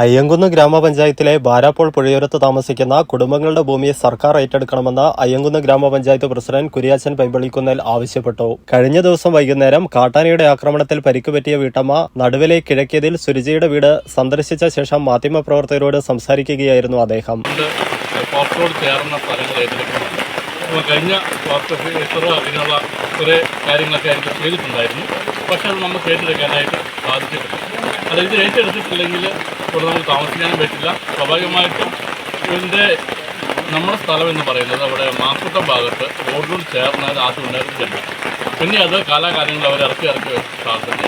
അയ്യങ്കുന്ന് ഗ്രാമപഞ്ചായത്തിലെ ബാരാപ്പോൾ പുഴയോരത്ത് താമസിക്കുന്ന കുടുംബങ്ങളുടെ ഭൂമി സർക്കാർ ഏറ്റെടുക്കണമെന്ന് അയ്യങ്കുന്ന് ഗ്രാമപഞ്ചായത്ത് പ്രസിഡന്റ് കുര്യാച്ചൻ പൈമ്പളിക്കുന്നേൽ ആവശ്യപ്പെട്ടു. കഴിഞ്ഞ ദിവസം വൈകുന്നേരം കാട്ടാനയുടെ ആക്രമണത്തിൽ പരിക്കുപറ്റിയ വീട്ടമ്മ നടുവിലെ കിഴക്കിയതിൽ സുരുചിയുടെ വീട് സന്ദർശിച്ച ശേഷം മാധ്യമപ്രവർത്തകരോട് സംസാരിക്കുകയായിരുന്നു അദ്ദേഹം. കഴിഞ്ഞ അങ്ങനെയുള്ള കുറേ കാര്യങ്ങളൊക്കെ ആയിട്ട് ചെയ്തിട്ടുണ്ടായിരുന്നു. പക്ഷെ അത് നമുക്ക് ഏറ്റെടുക്കാനായിട്ട് സാധിച്ചിട്ടില്ല. അത് ഇത് ഏറ്റെടുത്തിട്ടില്ലെങ്കിൽ ഇവിടെ നമുക്ക് താമസിക്കാനും പറ്റില്ല. സ്വാഭാവികമായിട്ടും ഇതിൻ്റെ നമ്മുടെ സ്ഥലം എന്ന് പറയുന്നത് അവിടെ മാക്കുട്ടം ഭാഗത്ത് റോഡിനോട് ചേർന്നാൽ ആദ്യം ഉണ്ടായിരുന്നില്ല. പിന്നെ അത് കാലാകാലങ്ങളിൽ അവർ ഇറക്കി സാധിച്ചിട്ടുണ്ട്.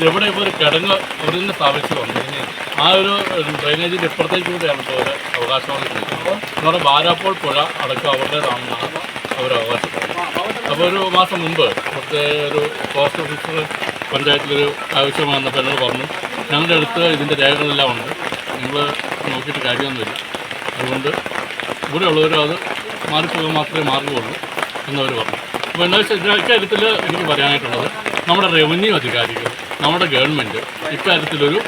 ഇവിടെ ഇപ്പോൾ ഒരു കിടങ്ങ് അവർ തന്നെ സ്ഥാപിച്ചു വന്നു. ആ ഒരു ഡ്രെയിനേജിൻ്റെ ഇപ്പുറത്തേക്കൂടെയാണ് ഇപ്പോൾ ഒരു അവകാശവാദം ചോദിക്കുന്നത്. നമ്മുടെ ബാരാപ്പോൾ പുഴ അടക്കം അവരുടേതാണെന്നാണ് അവർ അവകാശപ്പെടുന്നത്. അപ്പോൾ ഒരു മാസം മുമ്പ് ഇവിടുത്തെ ഒരു പോസ്റ്റ് ഓഫീസർ പഞ്ചായത്തിലൊരു ആവശ്യം വന്നപ്പോൾ എന്നോട് പറഞ്ഞു, ഞങ്ങളുടെ അടുത്ത് ഇതിൻ്റെ രേഖകളെല്ലാം ഉണ്ട്, നിങ്ങൾ നോക്കിയിട്ട് കാര്യമൊന്നുമില്ല, അതുകൊണ്ട് ഇവിടെ ഉള്ളവരും അത് മാറിപ്പോകാൻ മാത്രമേ മാർഗമുള്ളൂ എന്നവർ പറഞ്ഞു. അപ്പോൾ എന്താ വെച്ചാൽ ഇക്കാര്യത്തിൽ എനിക്ക് പറയാനായിട്ടുള്ളത്, നമ്മുടെ റവന്യൂ അധികാരികൾ, നമ്മുടെ ഗവൺമെൻറ് ഇക്കാര്യത്തിലൊരു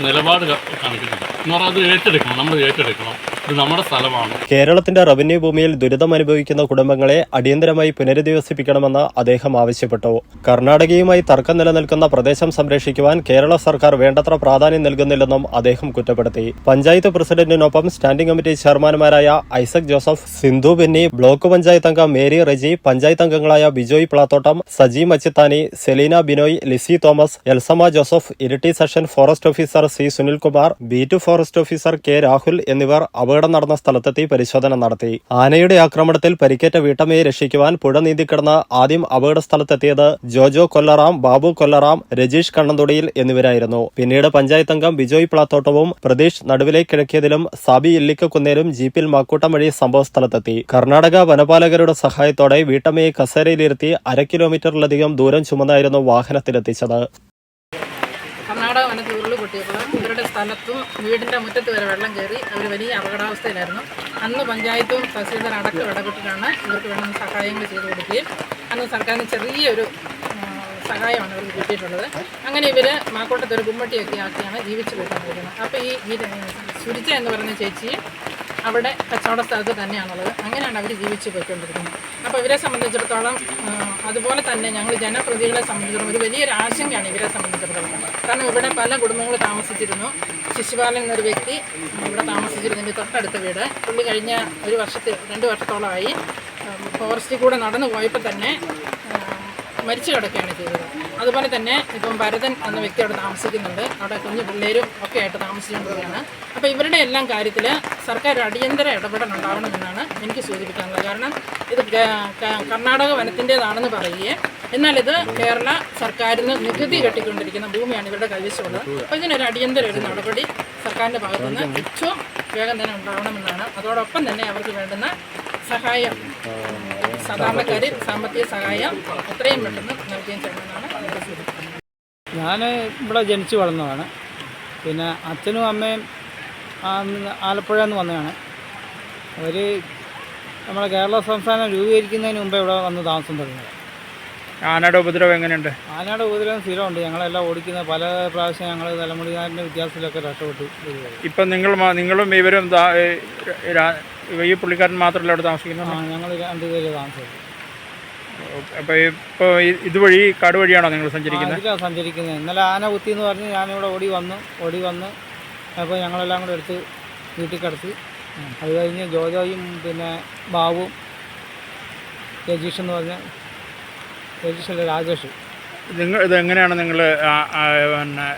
നിലപാട് കാണിക്കുന്നില്ല. എന്ന് പറഞ്ഞാൽ അത് ഏറ്റെടുക്കണം, നമ്മൾ ഏറ്റെടുക്കണം, ഇത് നമ്മുടെ സ്ഥലമാണ്. കേരളത്തിന്റെ റവന്യൂ ഭൂമിയിൽ ദുരിതമനുഭവിക്കുന്ന കുടുംബങ്ങളെ അടിയന്തരമായി പുനരധിവസിപ്പിക്കണമെന്ന് അദ്ദേഹം ആവശ്യപ്പെട്ടു. കർണാടകയുമായി തർക്കം നിലനിൽക്കുന്ന പ്രദേശം സംരക്ഷിക്കുവാൻ കേരള സർക്കാർ വേണ്ടത്ര പ്രാധാന്യം നൽകുന്നില്ലെന്നും അദ്ദേഹം കുറ്റപ്പെടുത്തി. പഞ്ചായത്ത് പ്രസിഡന്റിനൊപ്പം സ്റ്റാൻഡിംഗ് കമ്മിറ്റി ചെയർമാൻമാരായ Isaac Joseph, Sindhu Benny, block panchayat അംഗം മേരി റെജി, പഞ്ചായത്ത് അംഗങ്ങളായ Bijoy Plathottam, Saji Machithani, Selina Binoy, Lizzy Thomas, Elsamma Joseph, Iritty section forest officer C Sunilkumar, ബി2 ഫോറസ്റ്റ് ഓഫീസർ കെ രാഹുൽ എന്നിവർ അപകടം നടന്ന സ്ഥലത്തെത്തി പരിശോധന നടത്തി. ആനയുടെ ആക്രമണത്തിൽ പരിക്കേറ്റ വീട്ടമ്മയെ രക്ഷിക്കുവാൻ പുഴ നീന്തിക്കിടന്ന് ആദ്യം അപകട സ്ഥലത്തെത്തിയത് ജോജോ കൊല്ലറാം, ബാബു കൊല്ലറാം, രജീഷ് കണ്ണന്തൊടിയിൽ എന്നിവരായിരുന്നു. പിന്നീട് പഞ്ചായത്ത് അംഗം ബിജോയ് പ്ലാത്തോട്ടവും പ്രതീഷ് നടുവിലെ കിഴക്കിയതിലും സാബി ഇല്ലിക്കുന്നേലും ജീപ്പിൽ മാക്കൂട്ടം വഴി സംഭവ സ്ഥലത്തെത്തി. കർണാടക വനപാലകരുടെ സഹായത്തോടെ വീട്ടമ്മയെ കസേരയിലിരുത്തി 1/2 കിലോമീറ്ററിലധികം ദൂരം ചുമന്നായിരുന്നു വാഹനത്തിലെത്തിച്ചത്. കർണാടക വനത്തിൽ ഉരുളുപൊട്ടിയപ്പോൾ ഇവരുടെ സ്ഥലത്തും വീടിൻ്റെ മുറ്റത്ത് വരെ വെള്ളം കയറി അവർ വലിയ അപകടാവസ്ഥയിലായിരുന്നു. അന്ന് പഞ്ചായത്തും തഹസീൽദാർ അടക്കം ഇടപെട്ടിട്ടാണ് ഇവർക്ക് വേണ്ടുന്ന സഹായങ്ങൾ ചെയ്തു കൊടുക്കുകയും അന്ന് സർക്കാരിന് ചെറിയൊരു സഹായമാണ് അവർക്ക് കിട്ടിയിട്ടുള്ളത്. അങ്ങനെ ഇവർ മാക്കോട്ടത്ത് ഒരു കുമ്മട്ടിയൊക്കെ ആക്കിയാണ് ജീവിച്ചു പോയിക്കൊണ്ടിരിക്കുന്നത്. അപ്പോൾ ഈ സുരിച്ച എന്ന് പറയുന്ന ചേച്ചി അവിടെ കച്ചവട സ്ഥലത്ത് തന്നെയാണുള്ളത്. അങ്ങനെയാണ് അവർ ജീവിച്ചു പോയിക്കൊണ്ടിരിക്കുന്നത്. അപ്പോൾ ഇവരെ സംബന്ധിച്ചിടത്തോളം അതുപോലെ തന്നെ ഞങ്ങൾ ജനപ്രതിനിധികളെ സംബന്ധിച്ചിടത്തോളം ഒരു വലിയൊരു ആശങ്കയാണ് ഇവരെ സംബന്ധിച്ചിടത്തോളം. കാരണം ഇവിടെ പല കുടുംബങ്ങൾ താമസിച്ചിരുന്നു. ശിശുപാലൻ എന്നൊരു വ്യക്തി ഇവിടെ താമസിച്ചിരുന്നതിൻ്റെ തൊട്ടടുത്ത വീട് പുള്ളി കഴിഞ്ഞ 2 വർഷത്തോളമായി ഫോറസ്റ്റിൽ കൂടെ നടന്നു പോയപ്പോൾ തന്നെ മരിച്ചു കിടക്കുകയാണ് ചെയ്തത്. അതുപോലെ തന്നെ ഇപ്പം ഭരതൻ എന്ന വ്യക്തി അവിടെ താമസിക്കുന്നുണ്ട്. അവിടെ കുഞ്ഞു പിള്ളേരും ഒക്കെ ആയിട്ട് താമസിച്ചുകൊണ്ടിരിക്കുകയാണ്. അപ്പോൾ ഇവരുടെ എല്ലാം കാര്യത്തിൽ സർക്കാർ അടിയന്തര ഇടപെടലുണ്ടാവണമെന്നാണ് എനിക്ക് സൂചിപ്പിക്കാനുള്ളത്. കാരണം ഇത് കർണാടക വനത്തിൻ്റേതാണെന്ന് പറയുകയും എന്നാൽ ഇത് കേരള സർക്കാരിന് നികുതി കെട്ടിക്കൊണ്ടിരിക്കുന്ന ഭൂമിയാണ് ഇവരുടെ കൈവശമുള്ളത്. അപ്പോൾ ഇതിനൊരു അടിയന്തര ഒരു നടപടി സർക്കാരിൻ്റെ ഭാഗത്തുനിന്ന് ഏറ്റവും വേഗം തന്നെ ഉണ്ടാവണമെന്നാണ്. അതോടൊപ്പം തന്നെ അവർക്ക് വേണ്ടുന്ന സഹായം, സാധാരണക്കാരിൽ സാമ്പത്തിക സഹായം എത്രയും പെട്ടെന്ന് നൽകുകയും ചെയ്യണമെന്നാണ് എനിക്ക് സൂചിപ്പിക്കുന്നത്. ഞാൻ ഇവിടെ ജനിച്ചു വളർന്നതാണ്. പിന്നെ അച്ഛനും അമ്മയും ആലപ്പുഴയിൽ നിന്ന് വന്നതാണ്. അവർ നമ്മളെ കേരള സംസ്ഥാനം രൂപീകരിക്കുന്നതിന് മുമ്പേ ഇവിടെ വന്ന് താമസം തുടങ്ങിയത്. ആനയുടെ ഉപദ്രവം എങ്ങനെയുണ്ട്? ആനയുടെ ഉപദ്രവം സ്ഥിരമുണ്ട്. ഞങ്ങളെല്ലാം ഓടിക്കുന്ന പല പ്രാവശ്യം ഞങ്ങൾ തലമുടിനാടിൻ്റെ വ്യത്യാസത്തിലൊക്കെ രക്ഷപ്പെട്ടു വരികയാണ്. ഇപ്പം നിങ്ങളും ഇവരും ഈ പുള്ളിക്കാരൻ മാത്രമല്ല അവിടെ താമസിക്കുന്നത്? ഞങ്ങൾ 2 പേര് താമസിക്കും. അപ്പോൾ ഇപ്പോൾ ഇതുവഴി കാട് വഴിയാണോ നിങ്ങൾ സഞ്ചരിക്കുന്നത്? ഇതിലാണ് സഞ്ചരിക്കുന്നത്. ഇന്നലെ ആന കുത്തി എന്ന് പറഞ്ഞ് ഞാനിവിടെ ഓടി വന്ന് അപ്പോൾ ഞങ്ങളെല്ലാം കൂടെ എടുത്ത് വീട്ടിൽ കിടത്തി. അത് കഴിഞ്ഞ് ജോജോയും പിന്നെ ബാബുവും രജീഷ് എന്ന് പറഞ്ഞ രാജേഷ്. ഇതെങ്ങനെയാണ്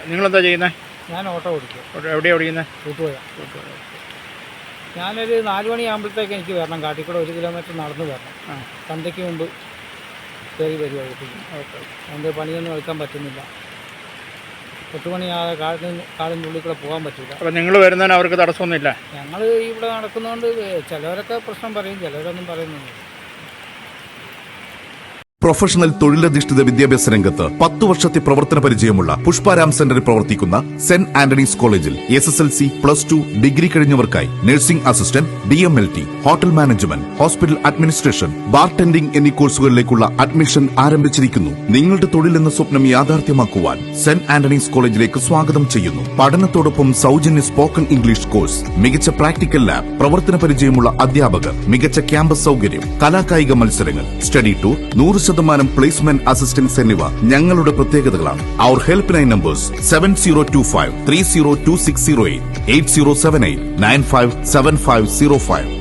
നിങ്ങളെന്താ ചെയ്യുന്നത്? ഞാൻ ഓട്ടോ ഓടിക്കും. എവിടെയാണ് ഓടിക്കുന്നത്? കൂട്ടുപുഴ. ഞാനൊരു 4 മണിയാകുമ്പോഴത്തേക്ക് എനിക്ക് വരണം. കാട്ടിക്കൂടെ 1 കിലോമീറ്റർ നടന്ന് വരണം. സന്ധ്യയ്ക്ക് മുമ്പ് കയറി വരുവായിരിക്കും. അതിൻ്റെ പണിയൊന്നും എടുക്കാൻ പറ്റുന്നില്ല. 8 മണിയാകാതെ കാടിൻ്റെ ഉള്ളിൽ കൂടെ പോകാൻ പറ്റില്ല. അപ്പോൾ നിങ്ങൾ വരുന്നതിന് അവർക്ക് തടസ്സമൊന്നുമില്ല? ഞങ്ങൾ ഇവിടെ നടക്കുന്നതുകൊണ്ട് ചിലവരൊക്കെ പ്രശ്നം പറയും, ചിലവരൊന്നും പറയുന്നില്ല. പ്രൊഫഷണൽ തൊഴിലധിഷ്ഠിത വിദ്യാഭ്യാസ രംഗത്ത് 10 വർഷത്തെ പ്രവർത്തന പരിചയമുള്ള പുഷ്പാരാം സെന്ററിൽ പ്രവർത്തിക്കുന്ന സെന്റ് ആന്റണീസ് കോളേജിൽ SSLC, +2, ഡിഗ്രി കഴിഞ്ഞവർക്കായി nursing assistant, DMLT, hotel management, hospital administration, bartending എന്നീ കോഴ്സുകളിലേക്കുള്ള അഡ്മിഷൻ ആരംഭിച്ചിരിക്കുന്നു. നിങ്ങളുടെ തൊഴിൽ എന്ന സ്വപ്നം യാഥാർത്ഥ്യമാക്കുവാൻ സെന്റ് ആന്റണീസ് കോളേജിലേക്ക് സ്വാഗതം ചെയ്യുന്നു. പഠനത്തോടൊപ്പം സൗജന്യ സ്പോക്കൺ ഇംഗ്ലീഷ് കോഴ്സ്, മികച്ച പ്രാക്ടിക്കൽ ലാബ്, പ്രവർത്തന പരിചയമുള്ള അധ്യാപകർ, മികച്ച ക്യാമ്പസ് സൗകര്യം, കലാകായിക മത്സരങ്ങൾ, സ്റ്റഡി ടൂർ, 100% പ്ലേസ്മെന്റ് അസിസ്റ്റൻസ് എന്നിവ ഞങ്ങളുടെ പ്രത്യേകതകളാണ്. അവർ ഹെൽപ്പ് ലൈൻ നമ്പേഴ്സ് 7025 302608, 8078 957505.